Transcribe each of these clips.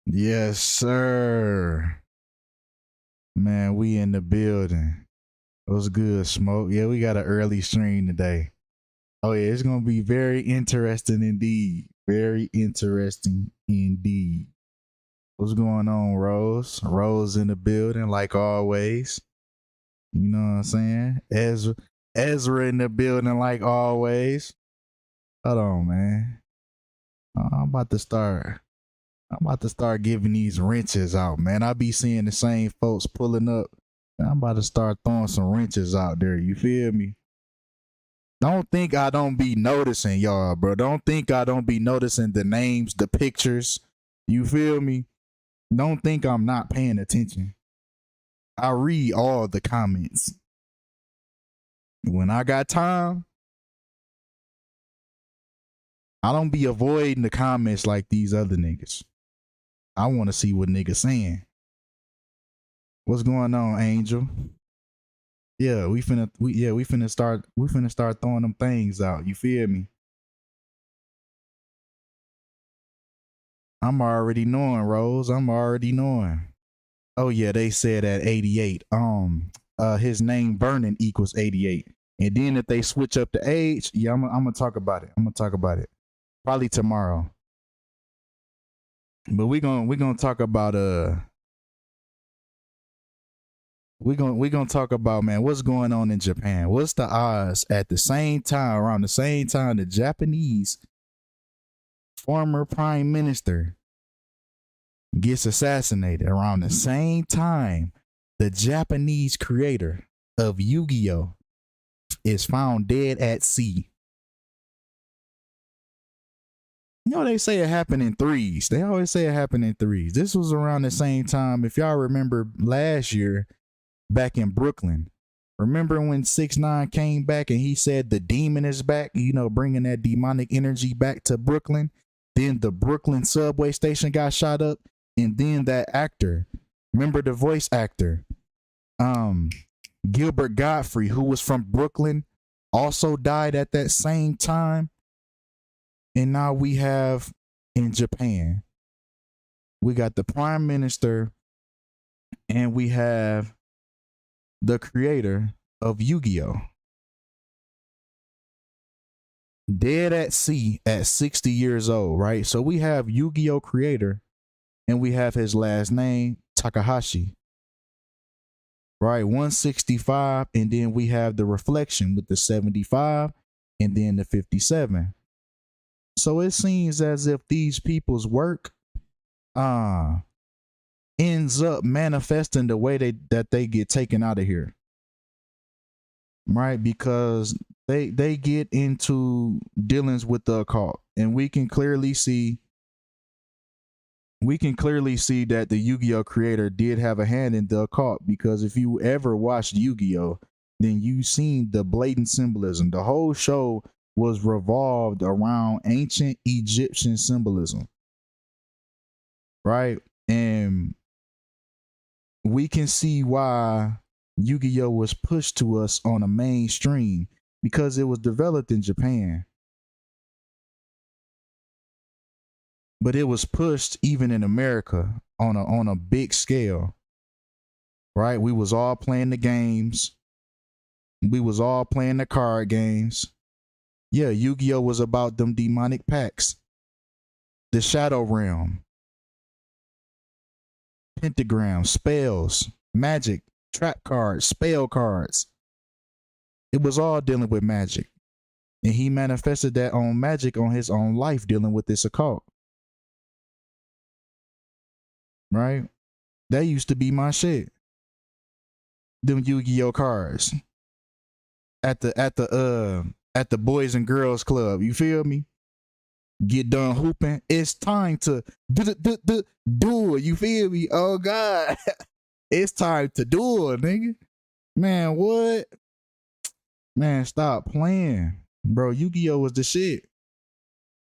Yes, sir. Man, we in the building. What's good, Smoke? Yeah, we got an early stream today. Oh yeah, it's gonna be very interesting indeed. Very interesting indeed. What's going on, Rose? Rose in the building, like always. You know what I'm saying? Ezra in the building, like always. Hold on, man. I'm about to start. I'm about to start giving these wrenches out, man. I be seeing the same folks pulling up. I'm about to start throwing some wrenches out there. You feel me? Don't think I don't be noticing y'all, bro. Don't think I don't be noticing the names, the pictures. You feel me? Don't think I'm not paying attention. I read all the comments. When I got time, I don't be avoiding the comments like these other niggas. I want to see what niggas saying. What's going on, Angel? Yeah, we finna start throwing them things out. You feel me? I'm already knowing, Rose. I'm already knowing. Oh yeah, they said at 88. His name burning equals 88. And then if they switch up the age, yeah, I'm gonna talk about it. I'm gonna talk about it. Probably tomorrow. But we're gonna talk about we're gonna talk about, man, what's going on in Japan. What's the odds at the same time, around the same time, the Japanese former prime minister gets assassinated, around the same time the Japanese creator of Yu-Gi-Oh is found dead at sea. You know, they say it happened in threes. They always say it happened in threes. This was around the same time, if y'all remember last year, back in Brooklyn. Remember when 6ix9ine came back and he said the demon is back, you know, bringing that demonic energy back to Brooklyn? Then the Brooklyn subway station got shot up, and then that actor, remember the voice actor, Gilbert Godfrey, who was from Brooklyn, also died at that same time. And now we have in Japan, we got the prime minister and we have the creator of Yu-Gi-Oh dead at sea at 60 years old, right? So we have Yu-Gi-Oh creator and we have his last name, Takahashi, right? 165, and then we have the reflection with the 75 and then the 57. So it seems as if these people's work ends up manifesting the way that they get taken out of here, right? Because they get into dealings with the occult, and we can clearly see that the Yu-Gi-Oh creator did have a hand in the occult, because if you ever watched Yu-Gi-Oh, then you've seen the blatant symbolism. The whole show was revolved around ancient Egyptian symbolism, right? And we can see why Yu-Gi-Oh was pushed to us on a mainstream, because it was developed in Japan. But it was pushed even in America on a big scale, right? We was all playing the games. We was all playing the card games. Yeah, Yu-Gi-Oh was about them demonic packs, the Shadow Realm, pentagram, spells, magic, trap cards, spell cards. It was all dealing with magic. And he manifested that on magic on his own life, dealing with this occult. Right? That used to be my shit. Them Yu-Gi-Oh cards. At the Boys and Girls Club. You feel me? Get done hooping. It's time to do it. You feel me? Oh God. It's time to do it, nigga. Man, what? Man, stop playing. Bro, Yu-Gi-Oh was the shit.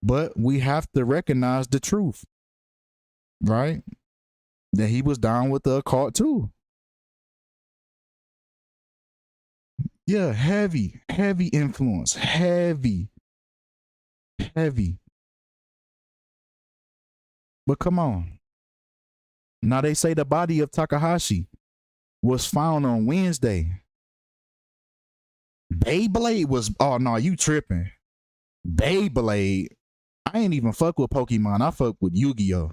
But we have to recognize the truth. Right? That he was down with the occult too. Yeah, heavy influence. Heavy. But come on. Now they say the body of Takahashi was found on Wednesday. Beyblade was, oh no, you tripping. Beyblade. I ain't even fuck with Pokemon. I fuck with Yu-Gi-Oh.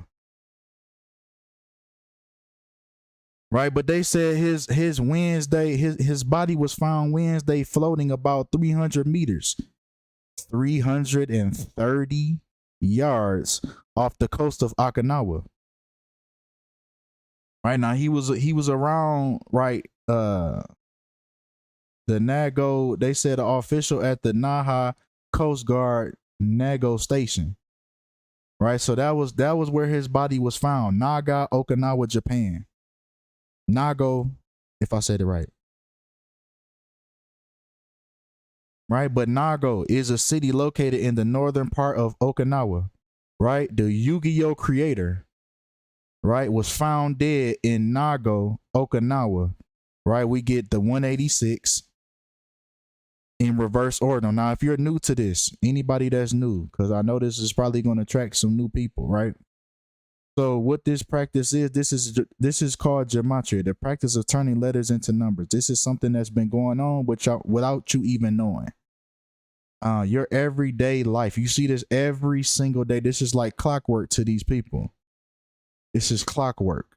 Right, but they said his Wednesday, his body was found Wednesday floating about 300 meters, 330 yards off the coast of Okinawa. Right now he was around, right, the Nago, they said an official at the Naha Coast Guard Nago station. Right, so that was where his body was found, Naga, Okinawa, Japan. Nago, if I said it right. Right, but Nago is a city located in the northern part of Okinawa. Right, the Yu-Gi-Oh creator, right, was found dead in Nago, Okinawa. Right, we get the 186 in reverse order. Now, if you're new to this, anybody that's new, because I know this is probably going to attract some new people, right? So what this practice is, this is called Gematria, the practice of turning letters into numbers. This is something that's been going on without you even knowing. Your everyday life, you see this every single day. This is like clockwork to these people. This is clockwork.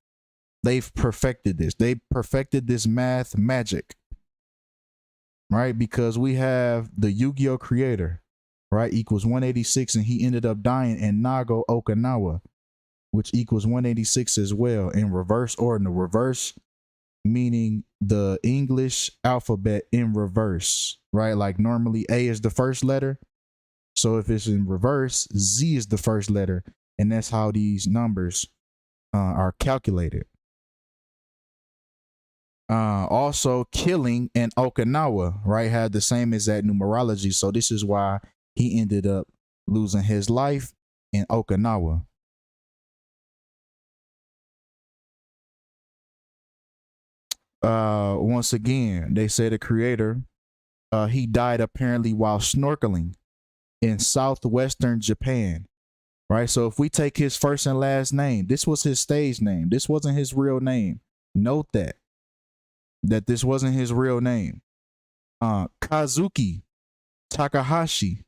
They've perfected this. They perfected this math magic, right? Because we have the Yu-Gi-Oh creator, right, equals 186, and he ended up dying in Nago, Okinawa, which equals 186 as well, in reverse order. The reverse meaning the English alphabet in reverse, right? Like normally A is the first letter. So if it's in reverse, Z is the first letter. And that's how these numbers are calculated. Also, killing in Okinawa, right, had the same exact numerology. So this is why he ended up losing his life in Okinawa. Once again, they say the creator, he died apparently while snorkeling in southwestern Japan, right? So if we take his first and last name, this was his stage name. This wasn't his real name. Note that this wasn't his real name. Kazuki Takahashi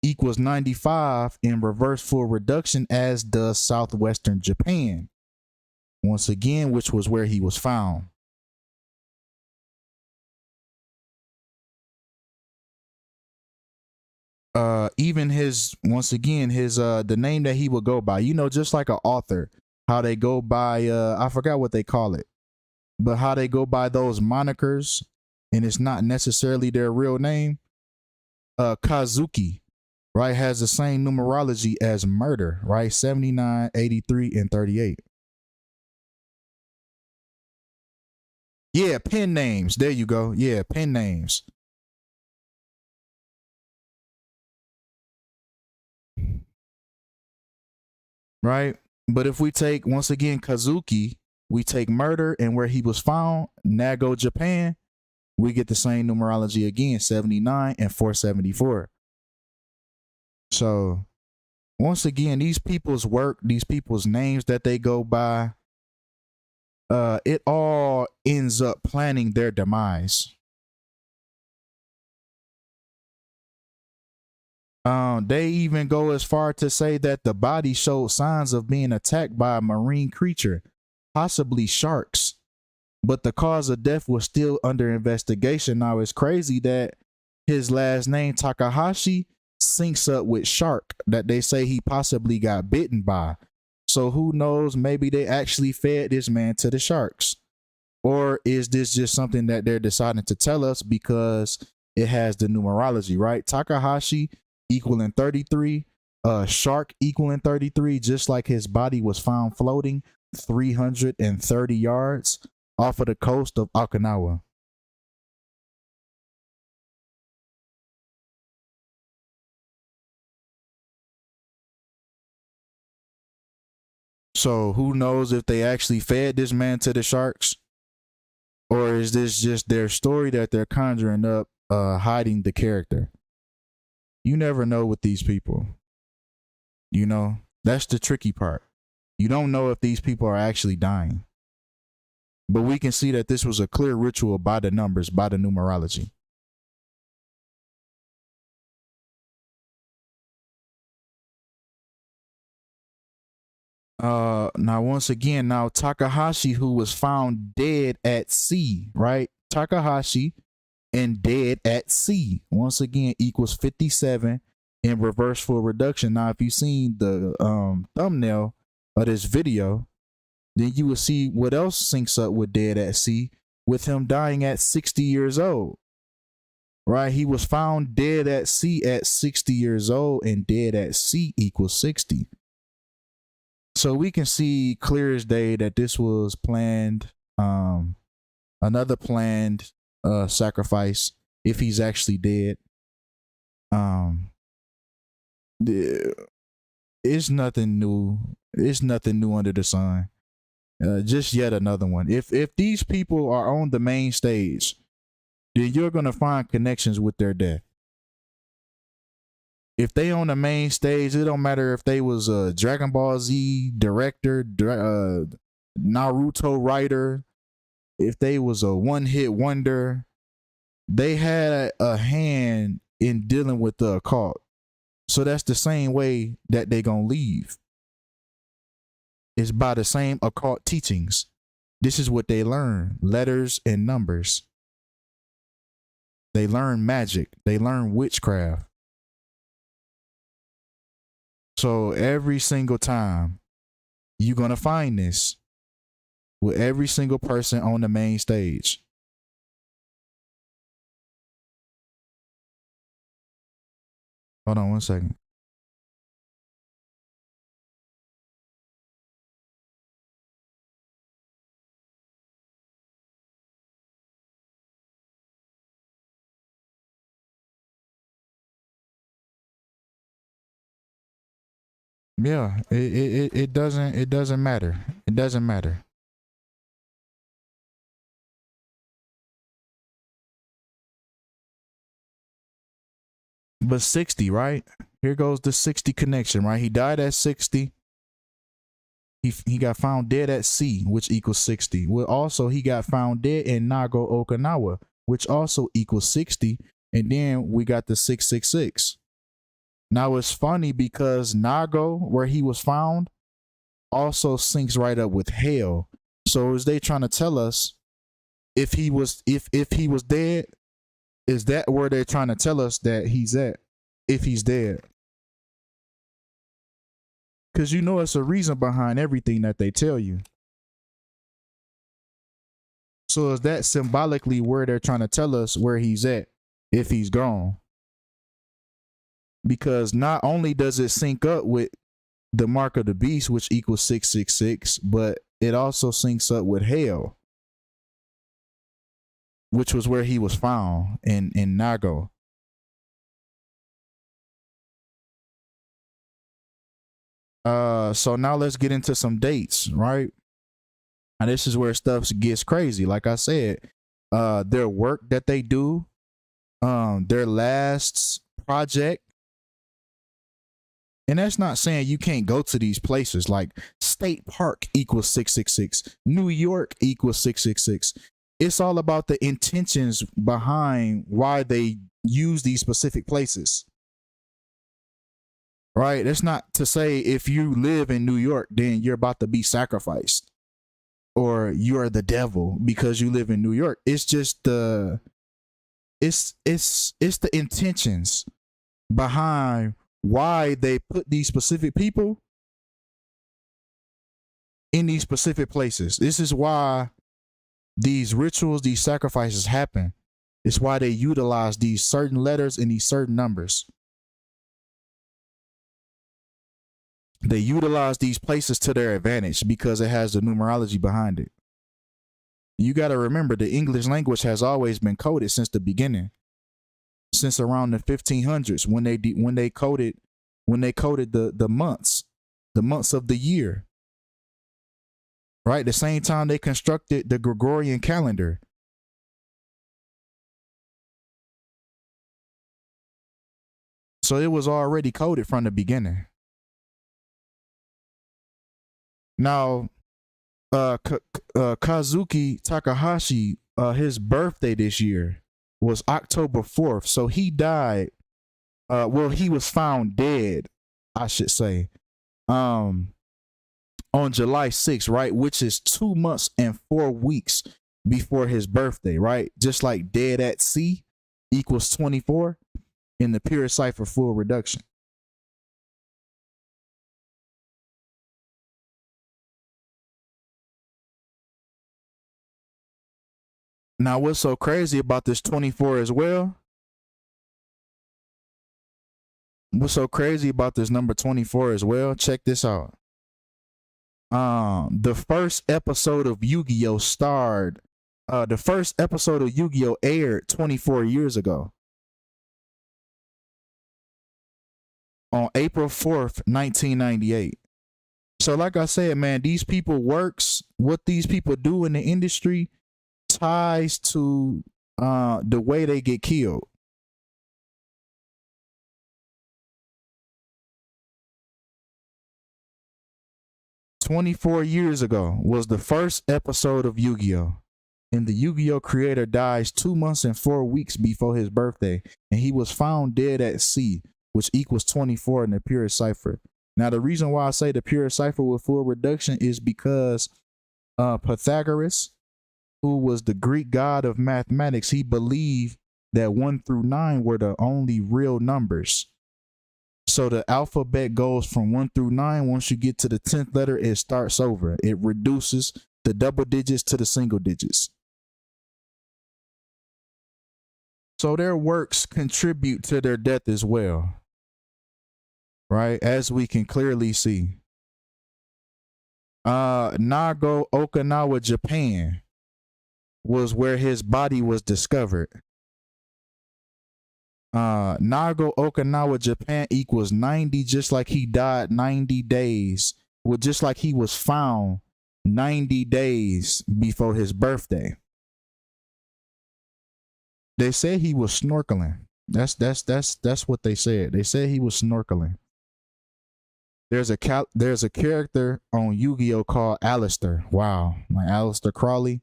equals 95 in reverse full reduction, as does southwestern Japan. Once again, which was where he was found. Even his, once again, his the name that he would go by, you know, just like an author, how they go by, I forgot what they call it, but how they go by those monikers, and it's not necessarily their real name. Kazuki, right, has the same numerology as murder, right? 79, 83, and 38. Yeah, pen names. There you go. Yeah, pen names. Right? But if we take, once again, Kazuki, we take murder and where he was found, Nago, Japan, we get the same numerology again, 79 and 474. So once again, these people's work, these people's names that they go by, it all ends up planning their demise. They even go as far to say that the body showed signs of being attacked by a marine creature, possibly sharks, but the cause of death was still under investigation. Now it's crazy that his last name, Takahashi, syncs up with shark, that they say he possibly got bitten by. So who knows, maybe they actually fed this man to the sharks. Or is this just something that they're deciding to tell us because it has the numerology, right? Takahashi equaling 33, shark equaling 33, just like his body was found floating 330 yards off of the coast of Okinawa. So who knows if they actually fed this man to the sharks, or is this just their story that they're conjuring up, hiding the character? You never know with these people. You know, that's the tricky part. You don't know if these people are actually dying. But we can see that this was a clear ritual by the numbers, by the numerology. Now once again, now Takahashi, who was found dead at sea, right? Takahashi and dead at sea, once again, equals 57 in reverse full reduction. Now, if you've seen the thumbnail of this video, then you will see what else syncs up with dead at sea, with him dying at 60 years old. Right? He was found dead at sea at 60 years old, and dead at sea equals 60. So we can see clear as day that this was planned, another planned sacrifice if he's actually dead. It's nothing new. It's nothing new under the sun. Just yet another one. If these people are on the main stage, then you're gonna find connections with their death. If they on the main stage, it don't matter if they was a Dragon Ball Z director, Naruto writer, if they was a one-hit wonder, they had a hand in dealing with the occult. So that's the same way that they gonna leave. It's by the same occult teachings. This is what they learn: letters and numbers. They learn magic. They learn witchcraft. So every single time you're going to find this with every single person on the main stage. Hold on one second. Yeah, it doesn't matter. It doesn't matter. But 60, right? Here goes the 60 connection, right? He died at 60. He got found dead at sea, which equals 60. Well, also he got found dead in Nago, Okinawa, which also equals 60. And then we got the 666. Now it's funny because Nago, where he was found, also syncs right up with hell. So is they trying to tell us if he was dead? Is that where they're trying to tell us that he's at? If he's dead, because you know it's a reason behind everything that they tell you. So is that symbolically where they're trying to tell us where he's at if he's gone? Because not only does it sync up with the mark of the beast, which equals 666, but it also syncs up with hell, which was where he was found in Nago. So now let's get into some dates, right? And this is where stuff gets crazy. Like I said, their work that they do, their last project, and that's not saying you can't go to these places. Like State Park equals 666, New York equals 666. It's all about the intentions behind why they use these specific places. Right? It's not to say if you live in New York, then you're about to be sacrificed or you're the devil because you live in New York. It's just the the intentions behind why they put these specific people in these specific places. This is why these rituals, these sacrifices happen. It's why they utilize these certain letters and these certain numbers. They utilize these places to their advantage because it has the numerology behind it. You got to remember, the English language has always been coded since the beginning, since around the 1500s when they coded the months of the year. Right, the same time they constructed the Gregorian calendar. So it was already coded from the beginning. Now, Kazuki Takahashi, his birthday this year was October 4th. So he died. Well, he was found dead, I should say, on July 6th, right? Which is 2 months and 4 weeks before his birthday, right? Just like dead at sea equals 24 in the pure cipher full reduction. Now, what's so crazy about this 24 as well? What's so crazy about this number 24 as well? Check this out. The first episode of Yu-Gi-Oh starred. The first episode of Yu-Gi-Oh aired 24 years ago, on April 4th, 1998. So, like I said, man, these people works. What these people do in the industry ties to the way they get killed. "24 years ago was the first episode of Yu-Gi-Oh! And the Yu-Gi-Oh! Creator dies 2 months and 4 weeks before his birthday, and he was found dead at sea, which equals 24 in the pure cipher." Now, the reason why I say the pure cipher with full reduction is because Pythagoras, who was the Greek god of mathematics, he believed that 1 through 9 were the only real numbers. So the alphabet goes from 1 through 9. Once you get to the 10th letter, it starts over. It reduces the double digits to the single digits. So their works contribute to their death as well, right? As we can clearly see. Nago, Okinawa, Japan was where his body was discovered. Nago, Okinawa, Japan equals 90, just like he died 90 days. Well, just like he was found 90 days before his birthday. They said he was snorkeling. That's what they said. They said he was snorkeling. There's a character on Yu-Gi-Oh called Alistair. Wow, like Alistair Crowley.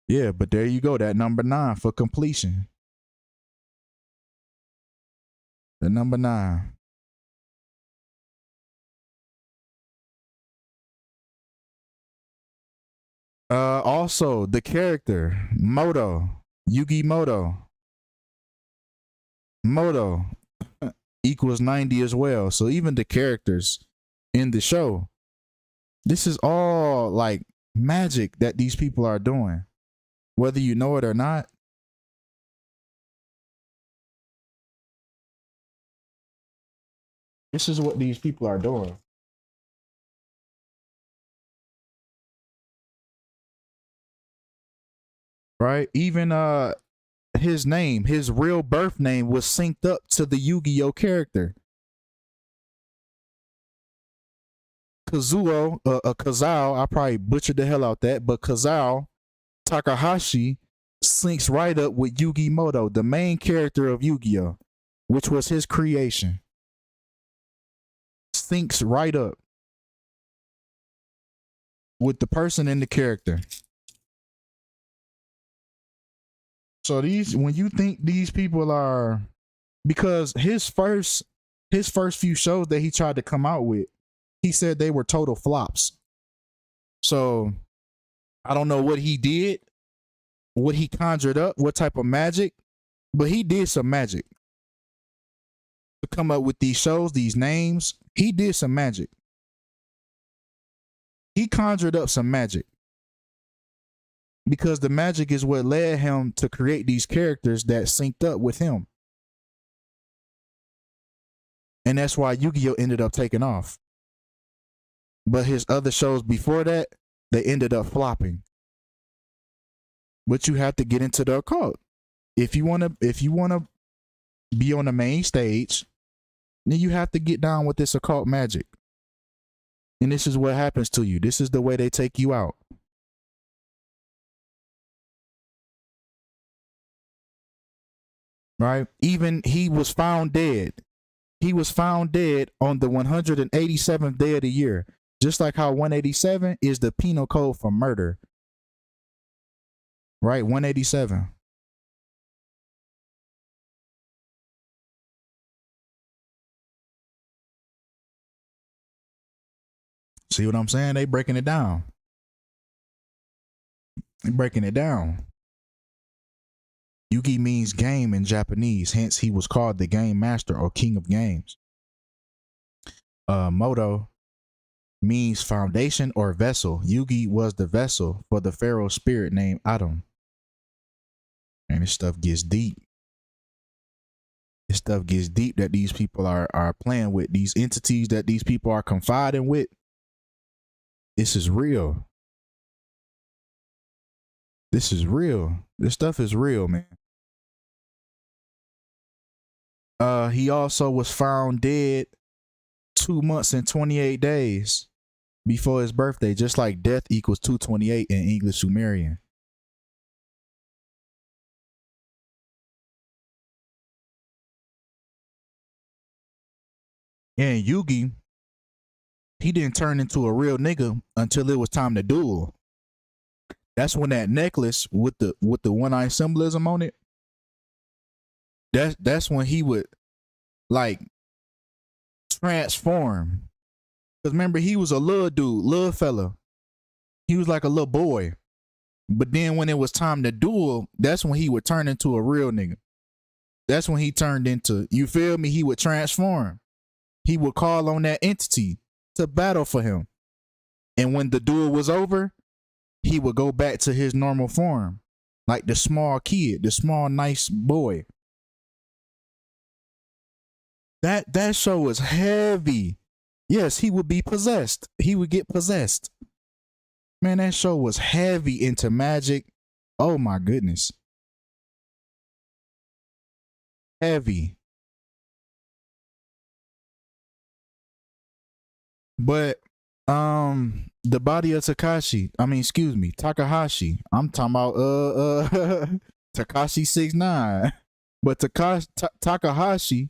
Yeah, but there you go. That number 9 for completion. The number 9. Also the character Moto, Yugi Moto. Moto equals 90 as well. So even the characters in the show, this is all like magic that these people are doing, whether you know it or not. This is what these people are doing. Right? Even his name, his real birth name was synced up to the Yu-Gi-Oh character. Kazuo, Kazao, I probably butchered the hell out that, but Kazao Takahashi syncs right up with Yugi Moto, the main character of Yu-Gi-Oh, which was his creation. Syncs right up with the person and the character. So when you think these people are, because his first few shows that he tried to come out with, he said they were total flops. So I don't know what he did, what he conjured up, what type of magic, but he did some magic to come up with these shows, these names. He did some magic. He conjured up some magic, because the magic is what led him to create these characters that synced up with him. And that's why Yu-Gi-Oh ended up taking off. But his other shows before that, they ended up flopping. But you have to get into the occult. If you wanna be on the main stage, then you have to get down with this occult magic. And this is what happens to you. This is the way they take you out. Right? Even he was found dead. He was found dead on the 187th day of the year, just like how 187 is the penal code for murder. Right, 187. See what I'm saying? They breaking it down. They breaking it down. Yugi means game in Japanese, hence he was called the game master or king of games. Moto means foundation or vessel. Yugi was the vessel for the pharaoh spirit named Adam. And this stuff gets deep. This stuff gets deep that these people are playing with. These entities that these people are confiding with. This is real. This is real. This stuff is real, man. He also was found dead 2 months and 28 days before his birthday, just like death equals 228 in English Sumerian. And Yugi, he didn't turn into a real nigga until it was time to duel. That's when that necklace with the one-eye symbolism on it, that's when he would like transform. Because remember, he was a little dude, little fella. He was like a little boy. But then when it was time to duel, that's when he would turn into a real nigga. That's when he turned into, you feel me? He would transform. He would call on that entity to battle for him. And when the duel was over, he would go back to his normal form. Like the small kid, the small, nice boy. That show was heavy. Yes, he would be possessed. He would get possessed. Man, that show was heavy into magic. Oh my goodness. Heavy. But the body of Takahashi, Takahashi. I'm talking about Takashi 6ix9ine. But Takahashi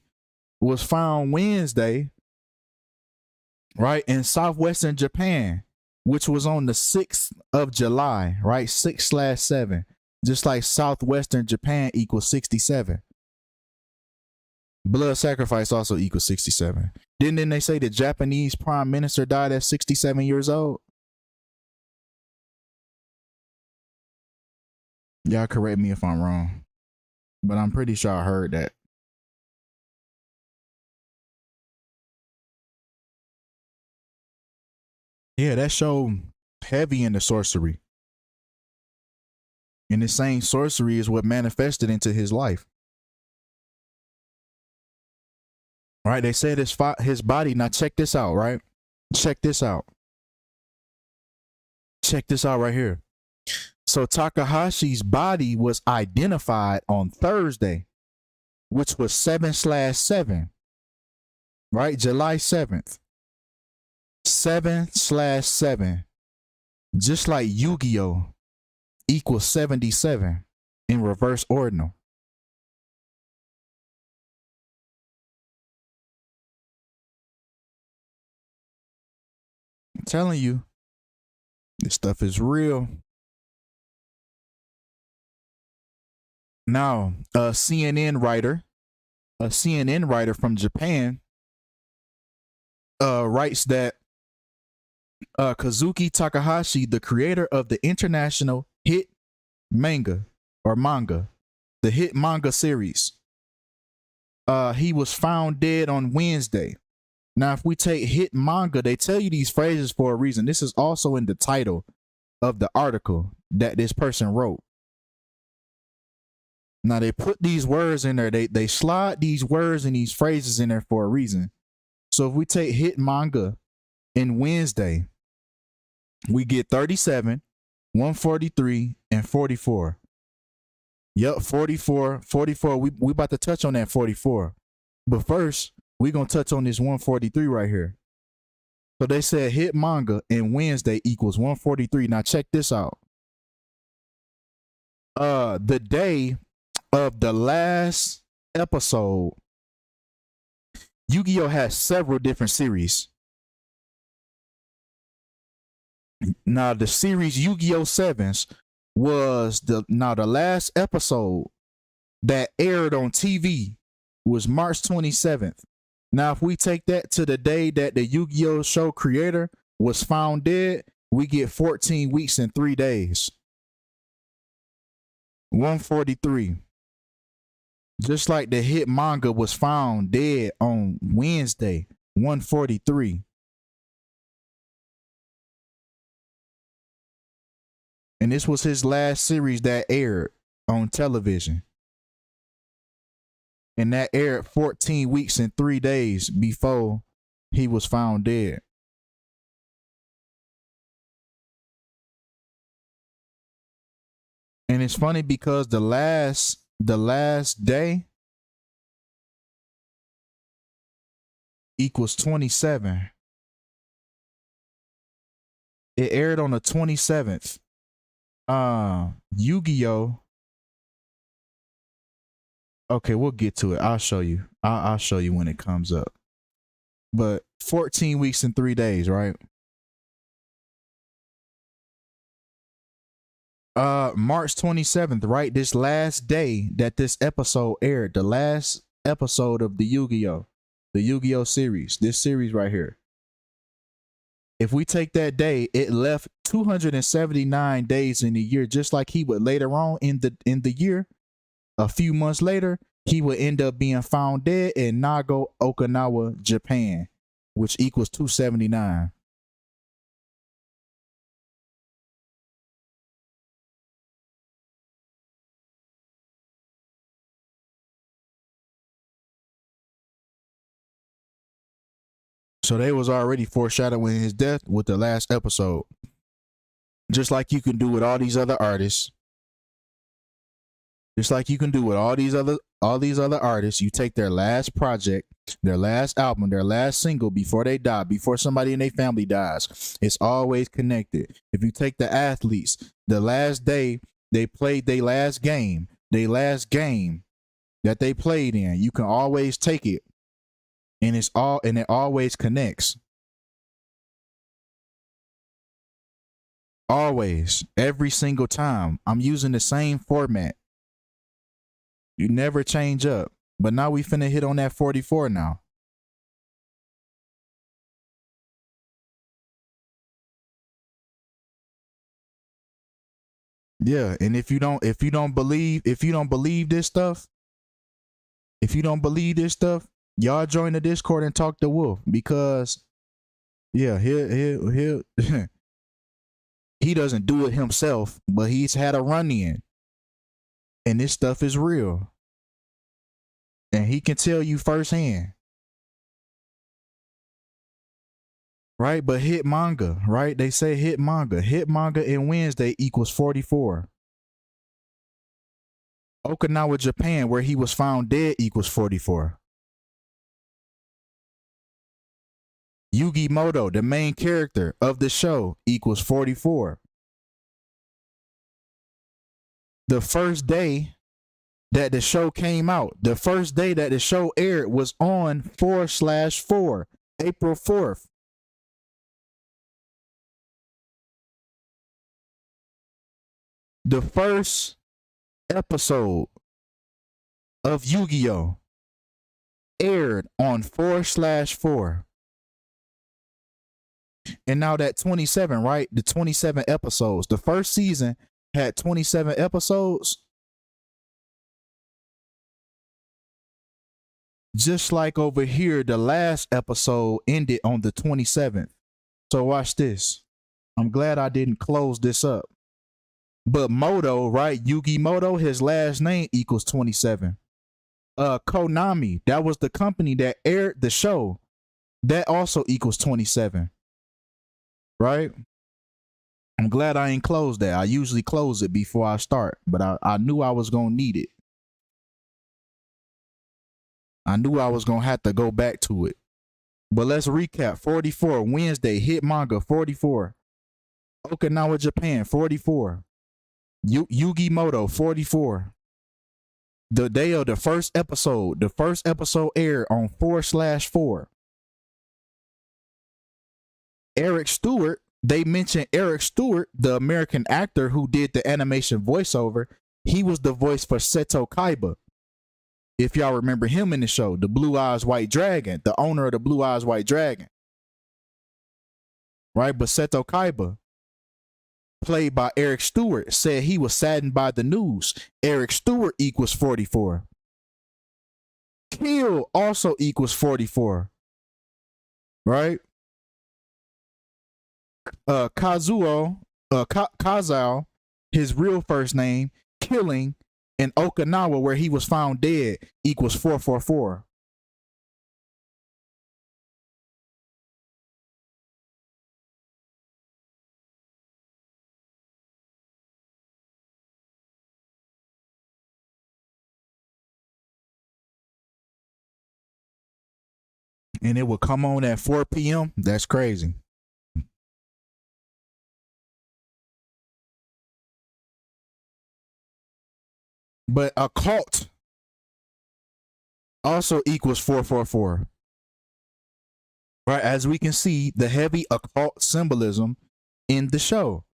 was found Wednesday, right, in southwestern Japan, which was on the 6th of July, right? 6/7. Just like southwestern Japan equals 67. Blood sacrifice also equals 67. Didn't they say the Japanese prime minister died at 67 years old? Y'all correct me if I'm wrong, but I'm pretty sure I heard that. Yeah, that show heavy into sorcery. And the same sorcery is what manifested into his life. Right? They said his body. Now check this out, right? Check this out. Check this out right here. So Takahashi's body was identified on Thursday, which was 7/7, right? July 7th. 7/7. Just like Yu-Gi-Oh! Equals 77 in reverse ordinal. I'm telling you, this stuff is real. Now, a CNN writer from Japan writes that Kazuki Takahashi, the creator of the international hit manga, the hit manga series, he was found dead on Wednesday. Now, if we take hit manga, they tell you these phrases for a reason. This is also in the title of the article that this person wrote. Now, they put these words in there. They slide these words and these phrases in there for a reason. So if we take hit manga in Wednesday, we get 37, 143, and 44. Yep, 44. We about to touch on that 44. But first, we're going to touch on this 143 right here. So they said hit manga in Wednesday equals 143. Now check this out. The day of the last episode Yu-Gi-Oh has several different series. Now the series Yu-Gi-Oh! Sevens was the last episode that aired on TV was March 27th. Now, if we take that to the day that the Yu-Gi-Oh! Show creator was found dead, we get 14 weeks and 3 days. 143. Just like the hit manga was found dead on Wednesday, 143. And this was his last series that aired on television. And that aired 14 weeks and 3 days before he was found dead. And it's funny because the last day equals 27. It aired on the 27th. Yu-Gi-Oh! Okay, we'll get to it. I'll show you. I'll show you when it comes up. But 14 weeks and 3 days, right? March 27th, right? This last day that this episode aired, the last episode of the Yu-Gi-Oh series, this series right here. If we take that day, it left 279 days in the year, just like he would later on in the year. A few months later, he would end up being found dead in Nago, Okinawa, Japan, which equals 279. So they was already foreshadowing his death with the last episode. Just like you can do with all these other artists. Just like you can do with all these other artists, you take their last project, their last album, their last single before they die, before somebody in their family dies. It's always connected. If you take the athletes, the last day they played their last game that they played in, you can always take it. And it always connects. Always, every single time. I'm using the same format. You never change up. But now we finna hit on that 44 now. Yeah, and if you don't believe this stuff, y'all join the Discord and talk to Wolf, because yeah, he'll he doesn't do it himself, but he's had a run-in. And this stuff is real. And he can tell you firsthand. Right? But hit manga, right? They say hit manga. Hit manga in Wednesday equals 44. Okinawa, Japan, where he was found dead, equals 44. Yugi Moto, the main character of the show, equals 44. The first day that the show came out, the first day that the show aired was on 4/4, April 4th. The first episode of Yu-Gi-Oh! Aired on 4/4. And now that 27, right? The 27 episodes. The first season had 27 episodes. Just like over here, the last episode ended on the 27th. So watch this. I'm glad I didn't close this up. But Moto, right? Yugi Moto, his last name equals 27. Konami, that was the company that aired the show. That also equals 27. Right? I'm glad I ain't closed that. I usually close it before I start, but I knew I was going to need it. I knew I was going to have to go back to it. But let's recap. 44, Wednesday, hit manga, 44. Okinawa, Japan, 44. Yugi Moto, 44. the day of the first episode aired on 4/4. Eric Stewart, they mentioned Eric Stewart, the American actor who did the animation voiceover. He was the voice for Seto Kaiba. If y'all remember him in the show, the Blue Eyes White Dragon, the owner of the Blue Eyes White Dragon. Right? But Seto Kaiba, played by Eric Stewart, said he was saddened by the news. Eric Stewart equals 44. Kill also equals 44. Right? Kazuo, Kazao, his real first name, killing in Okinawa where he was found dead equals 444. And it will come on at 4 p.m. That's crazy. But occult also equals 444. Right, as we can see, the heavy occult symbolism in the show.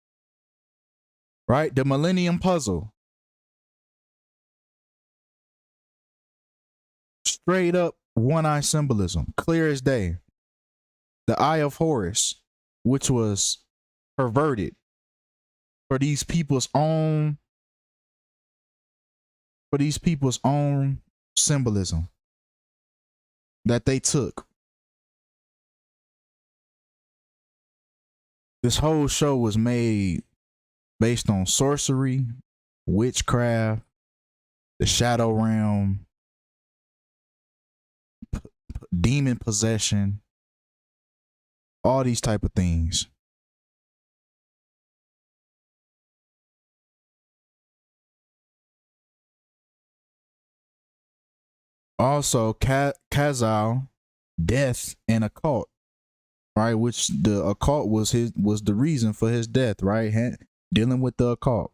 Right, the Millennium Puzzle. Straight up one-eye symbolism, clear as day. The Eye of Horus, which was perverted for these people's own symbolism that they took. This whole show was made based on sorcery, witchcraft, the shadow realm, demon possession, all these type of things. Also, Kazao, death and occult, right? Which the occult was the reason for his death, right? Dealing with the occult.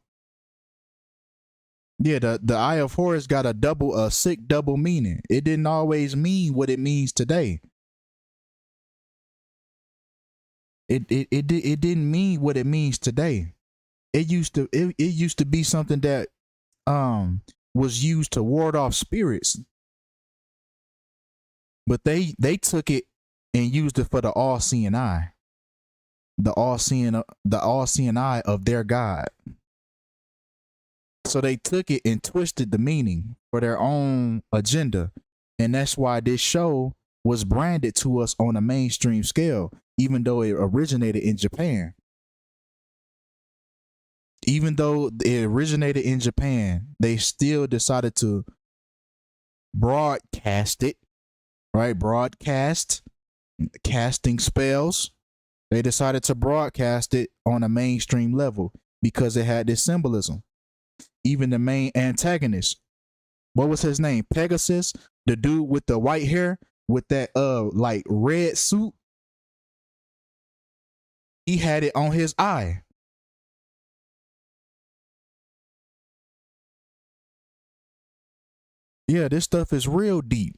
Yeah, the Eye of Horus got a sick double meaning. It didn't always mean what it means today. It didn't mean what it means today. It used to be something that was used to ward off spirits. But they took it and used it for the all-seeing eye. The all-seeing eye of their God. So they took it and twisted the meaning for their own agenda. And that's why this show was branded to us on a mainstream scale, even though it originated in Japan. Even though it originated in Japan, they still decided to broadcast it, right? Casting spells. They decided to broadcast it on a mainstream level because it had this symbolism. Even the main antagonist, what was his name? Pegasus, the dude with the white hair with that like red suit. He had it on his eye. Yeah, this stuff is real deep.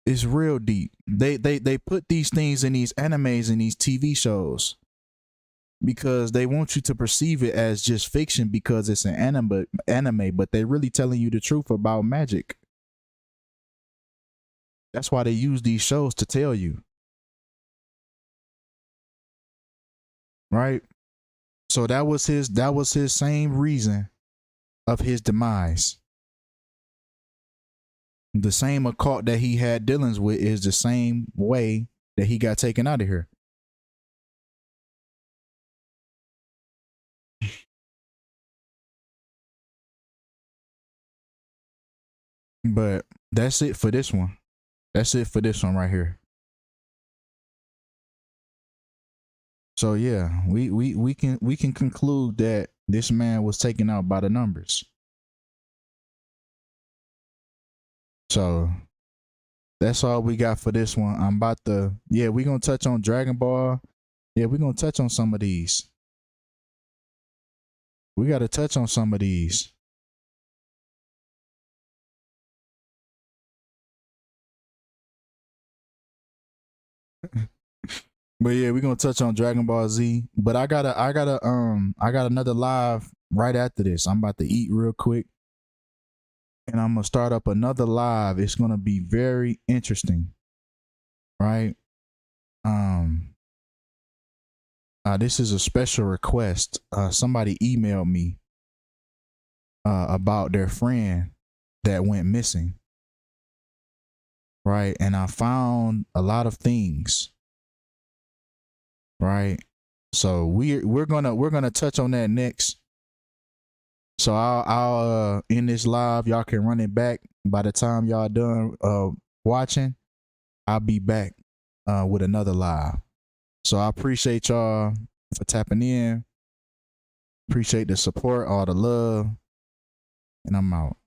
It's real deep. They put these things in these animes and these TV shows because they want you to perceive it as just fiction because it's an anime, but they're really telling you the truth about magic. That's why they use these shows to tell you. Right? So that was his same reason of his demise. The same occult that he had dealings with is the same way that he got taken out of here. But that's it for this one. That's it for this one right here. So yeah, we can conclude that this man was taken out by the numbers. So that's all we got for this one. I'm about to we're gonna touch on Dragon Ball. Yeah, we're gonna touch on some of these. We got to touch on some of these. But yeah, we're gonna touch on Dragon Ball Z. But I got another live right after this. I'm about to eat real quick, and I'm gonna start up another live. It's gonna be very interesting, right? This is a special request. Somebody emailed me about their friend that went missing, right? And I found a lot of things, right? So we're gonna touch on that next. So I'll in this live, y'all can run it back. By the time y'all done watching, I'll be back with another live. So I appreciate y'all for tapping in. Appreciate the support, all the love, and I'm out.